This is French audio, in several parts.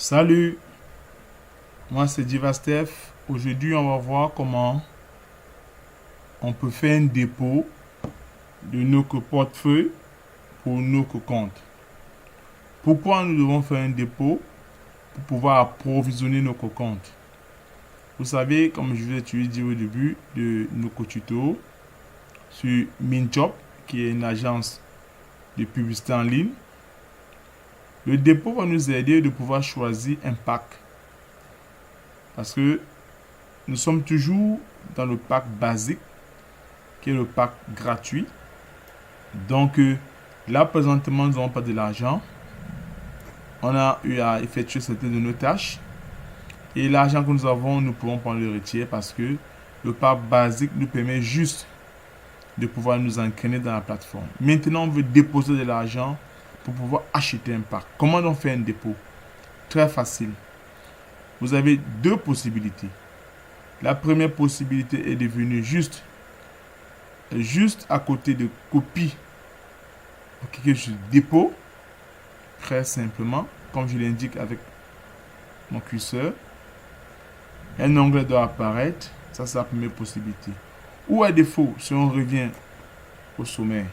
Salut, moi c'est Divastef. Aujourd'hui, on va voir comment on peut faire un dépôt de nos portefeuilles pour nos comptes. Pourquoi nous devons faire un dépôt? Pour pouvoir approvisionner nos comptes. Vous savez, comme je vous ai dit au début de nos tutos, sur MinJob, qui est une agence de publicité en ligne, le dépôt va nous aider de pouvoir choisir un pack. Parce que nous sommes toujours dans le pack basique, qui est le pack gratuit. Donc, là, présentement, nous n'avons pas de l'argent. On a eu à effectuer certaines de nos tâches. Et l'argent que nous avons, nous pouvons prendre le retirer parce que le pack basique nous permet juste de pouvoir nous entraîner dans la plateforme. Maintenant, on veut déposer de l'argent pour pouvoir acheter un pack. Comment on fait un dépôt? Très facile. Vous avez deux possibilités. La première possibilité est de venir juste à côté de copie. Pour cliquer sur dépôt. Très simplement, comme je l'indique avec mon curseur. Un onglet doit apparaître. Ça, c'est la première possibilité. Ou à défaut, si on revient au sommet.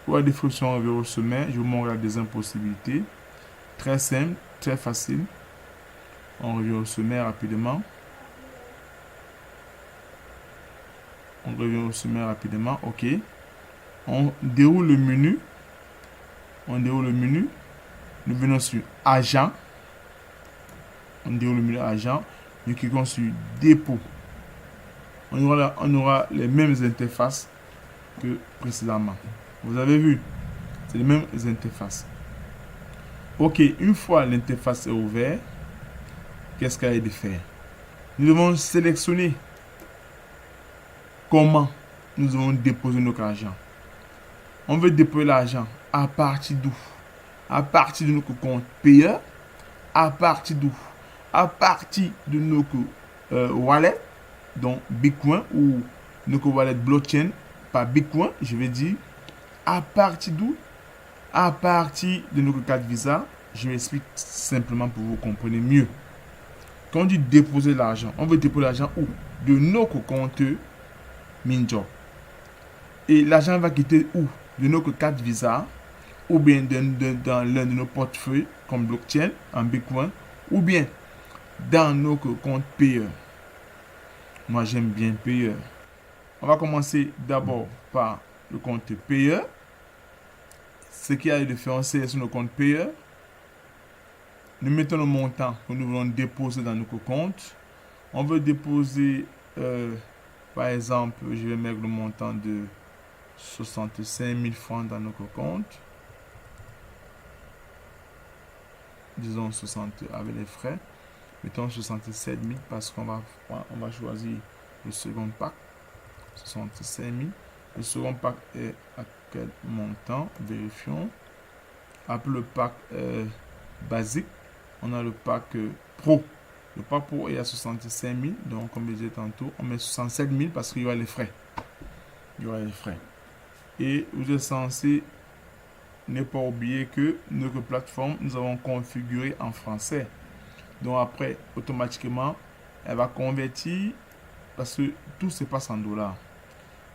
Ou à défaut, si on revient au sommet, je vous montre la deuxième possibilité. Très simple, très facile. On revient au sommet rapidement. On revient au sommet rapidement. OK. On déroule le menu. On déroule le menu. Nous venons sur Agent. On déroule le menu Agent. Nous cliquons sur Dépôt. On aura les mêmes interfaces que précédemment. Vous avez vu, c'est les mêmes interfaces. OK, une fois l'interface est ouverte, qu'est-ce qu'il y a de faire? Nous devons sélectionner comment nous allons déposer notre argent. On veut déposer l'argent à partir d'où? À partir de notre compte payeur. À partir d'où? À partir de notre wallet, donc Bitcoin ou notre wallet blockchain, pas Bitcoin, je vais dire. À partir d'où? À partir de notre carte Visa. Je m'explique simplement pour vous comprendre mieux. Quand on dit déposer l'argent, on veut déposer l'argent où? De notre compte MinJob. Et l'argent va quitter où? De notre carte Visa ou bien dans l'un de nos portefeuilles comme blockchain en Bitcoin ou bien dans notre compte payeur. Moi, j'aime bien payeur. On va commencer d'abord par le compte payeur. Ce qui a de différencier sur le compte payeur. Nous mettons le montant que nous voulons déposer dans notre compte. On veut déposer, par exemple, je vais mettre le montant de 65 000 francs dans notre compte. Disons 60 avec les frais. Mettons 67 000 parce qu'on va choisir le second pack. 65 000. Le second pack est à quel montant? Vérifions. Après le pack basique, on a le pack pro. Le pack pro est à 65 000. Donc, comme je disais tantôt, on met 67 000 parce qu'il y aura les frais. Il y aura les frais. Et vous êtes censé ne pas oublier que notre plateforme, nous avons configuré en français. Donc, après, automatiquement, elle va convertir parce que tout se passe en dollars.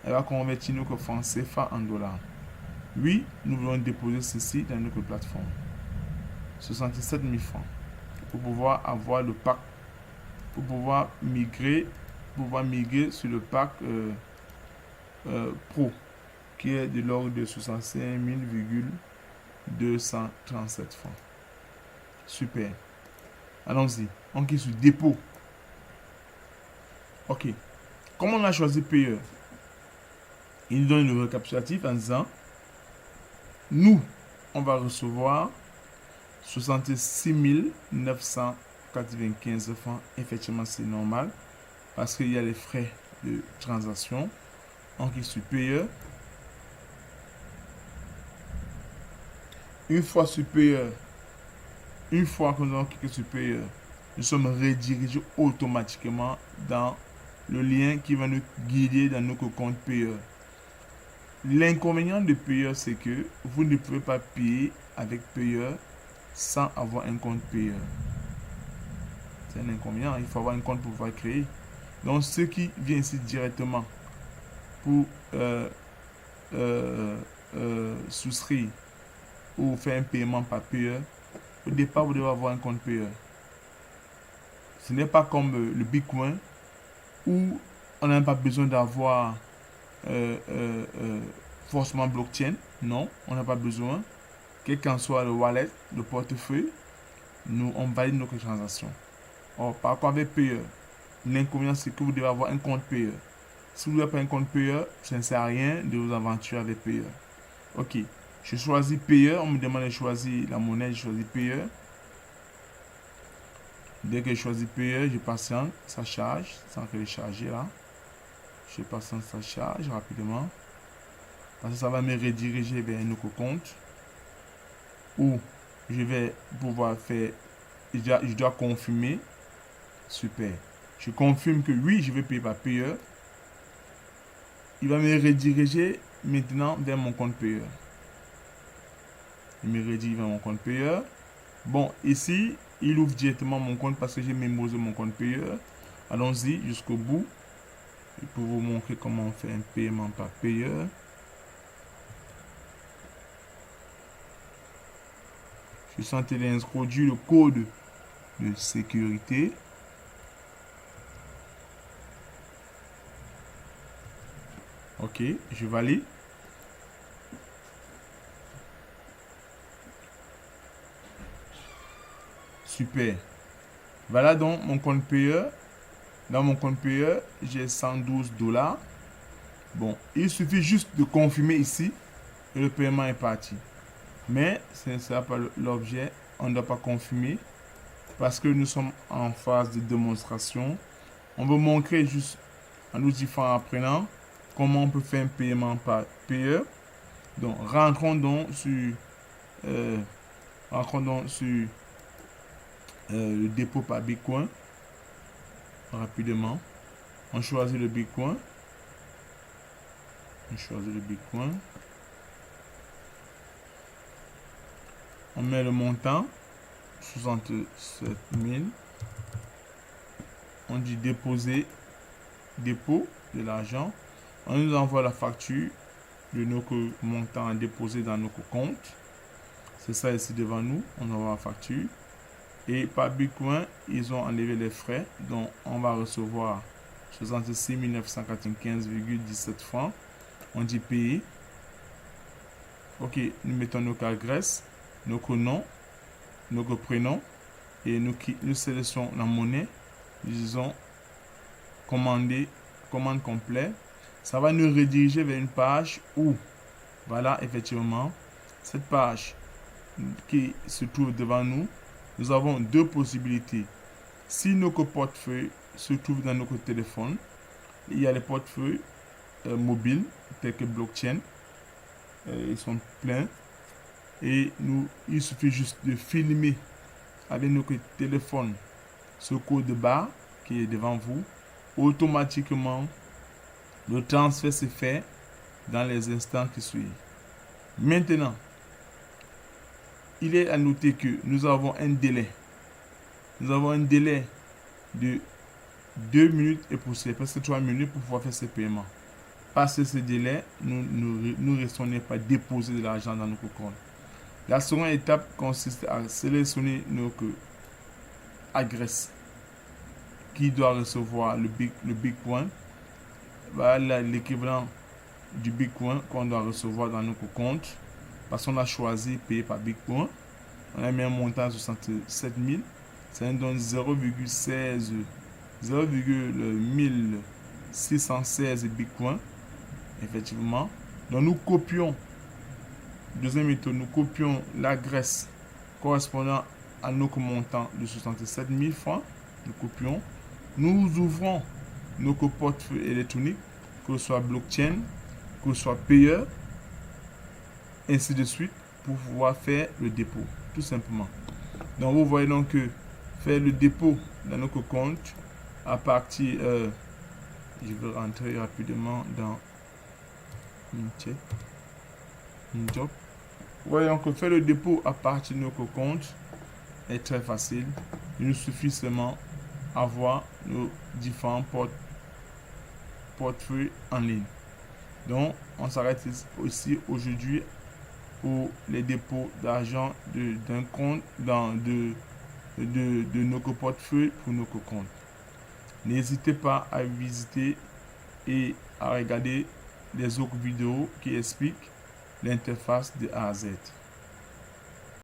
Elle va convertir notre franc CFA en dollars. Oui, nous voulons déposer ceci dans notre plateforme. 67 000 francs. Pour pouvoir avoir le pack, pour pouvoir migrer sur le pack Pro, qui est de l'ordre de 65 237 francs. Super. Allons-y. On clique sur dépôt. OK. Comme on a choisi payeur, il nous donne le récapitulatif en disant nous, on va recevoir 66 995 francs. Effectivement, c'est normal parce qu'il y a les frais de transaction. On clique sur payeur. Une fois sur payeur, une fois que nous avons cliqué sur payeur, nous sommes redirigés automatiquement dans le lien qui va nous guider dans notre compte payeur. L'inconvénient de payeur, c'est que vous ne pouvez pas payer avec payeur sans avoir un compte payeur. C'est un inconvénient, il faut avoir un compte pour pouvoir créer. Donc, ceux qui viennent ici directement pour souscrire ou faire un paiement par payeur, au départ, vous devez avoir un compte payeur. Ce n'est pas comme le Bitcoin où on n'a pas besoin d'avoir forcément blockchain. Non, on n'a pas besoin. Quel qu'en soit le wallet, le portefeuille, nous, on valide nos transactions. Or, par contre, avec payeur, l'inconvénient, c'est que vous devez avoir un compte payeur. Si vous n'avez pas un compte payeur, ça ne sert à rien de vous aventurer avec payeur. Ok, je choisis payeur. On me demande de choisir la monnaie, je choisis payeur. Dès que je choisis payeur, je patiente, ça charge, sans télécharger là. Je patiente, ça charge rapidement. Parce que ça va me rediriger vers un autre compte où je vais pouvoir faire, je dois confirmer. Super. Je confirme que oui, je vais payer par payeur. Il va me rediriger maintenant vers mon compte payeur. Il me redirige vers mon compte payeur. Bon, ici, il ouvre directement mon compte parce que j'ai mémorisé mon compte payeur. Allons-y jusqu'au bout. Et pour vous montrer comment on fait un paiement par payeur. Je suis en train d'introduire le code de sécurité. Ok, je valide. Super. Voilà donc mon compte payeur. Dans mon compte payeur, j'ai 112 $. Bon, il suffit juste de confirmer ici et le paiement est parti. Mais ce n'est pas l'objet. On ne doit pas confirmer parce que nous sommes en phase de démonstration. On veut montrer juste à nos différents apprenants comment on peut faire un paiement par payeur. Donc, rentrons donc sur le dépôt par Bitcoin rapidement. On choisit le Bitcoin. On choisit le Bitcoin. On met le montant 67 000. On dit déposer, dépôt de l'argent. On nous envoie la facture de nos montants à déposer dans nos comptes. C'est ça ici devant nous. On envoie la facture. Et par Bitcoin, ils ont enlevé les frais. Donc, on va recevoir 66 995,17 francs. On dit payer. Ok, nous mettons nos adresses, notre nom, notre prénom. Et nous sélectionnons la monnaie. Nous disons commander, commande complète. Ça va nous rediriger vers une page où, voilà, effectivement, cette page qui se trouve devant nous, nous avons deux possibilités. Si notre portefeuille se trouve dans notre téléphone, il y a les portefeuilles mobiles, tels que blockchain. Ils sont pleins. Et il suffit juste de filmer avec notre téléphone ce code barre qui est devant vous. Automatiquement, le transfert se fait dans les instants qui suivent. Maintenant, il est à noter que nous avons un délai. Nous avons un délai de 2 minutes et poussière, presque 3 minutes pour pouvoir faire ce paiement. Passé ce délai, nous restons pas déposer de l'argent dans notre compte. La seconde étape consiste à sélectionner notre adresse qui doit recevoir le Bitcoin. Voilà l'équivalent du Bitcoin qu'on doit recevoir dans notre compte. Parce qu'on a choisi payer par Bitcoin. On a mis un montant de 67 000. Ça nous donne 0,16 Bitcoin. Effectivement. Donc nous copions. Deuxième méthode, nous copions l'adresse correspondant à notre montant de 67 000 francs. Nous copions. Nous ouvrons notre portefeuille électronique, que ce soit blockchain, que ce soit payeur, ainsi de suite, pour pouvoir faire le dépôt, tout simplement. Donc vous voyez donc que faire le dépôt dans notre compte à partir, je vais rentrer rapidement dans une job. Vous voyez donc que faire le dépôt à partir de notre compte est très facile. Il nous suffit seulement avoir nos différents portefeuilles en ligne. Donc, on s'arrête aussi aujourd'hui pour les dépôts d'argent d'un compte de nos portefeuilles pour nos comptes. N'hésitez pas à visiter et à regarder les autres vidéos qui expliquent l'interface de A à Z.